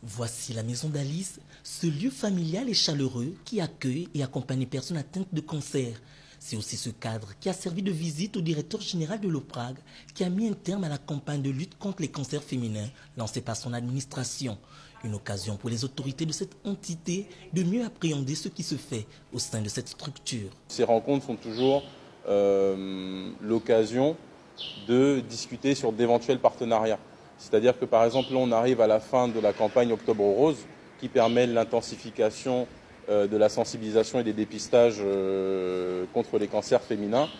Voici la maison d'Alice, ce lieu familial et chaleureux qui accueille et accompagne les personnes atteintes de cancer. C'est aussi ce cadre qui a servi de visite au directeur général de l'OPRAG qui a mis un terme à la campagne de lutte contre les cancers féminins lancée par son administration. Une occasion pour les autorités de cette entité de mieux appréhender ce qui se fait au sein de cette structure. Ces rencontres sont toujours l'occasion de discuter sur d'éventuels partenariats. C'est-à-dire que par exemple, là, on arrive à la fin de la campagne Octobre Rose qui permet l'intensification de la sensibilisation et des dépistages contre les cancers féminins.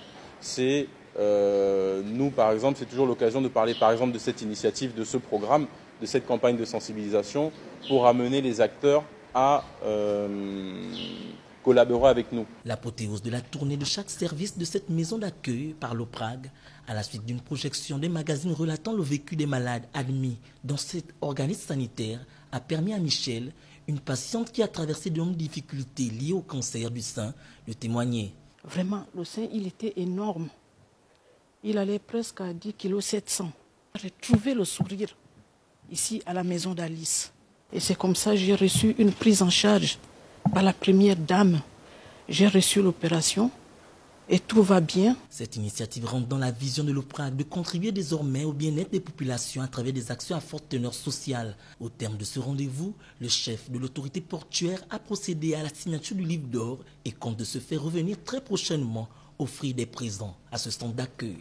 Nous, par exemple, c'est toujours l'occasion de parler par exemple de cette initiative, de ce programme, de cette campagne de sensibilisation pour amener les acteurs à collaborer avec nous. L'apothéose de la tournée de chaque service de cette maison d'accueil par l'OPRAG, à la suite d'une projection des magazines relatant le vécu des malades admis dans cet organisme sanitaire, a permis à Michel, une patiente qui a traversé de longues difficultés liées au cancer du sein, de témoigner. Vraiment, le sein, il était énorme. Il allait presque à 10,7 kg. J'ai trouvé le sourire ici à la maison d'Alice. Et c'est comme ça que j'ai reçu une prise en charge par la première dame. J'ai reçu l'opération et tout va bien. Cette initiative rentre dans la vision de l'OPRAG de contribuer désormais au bien-être des populations à travers des actions à forte teneur sociale. Au terme de ce rendez-vous, le chef de l'autorité portuaire a procédé à la signature du livre d'or et compte de se faire revenir très prochainement offrir des présents à ce stand d'accueil.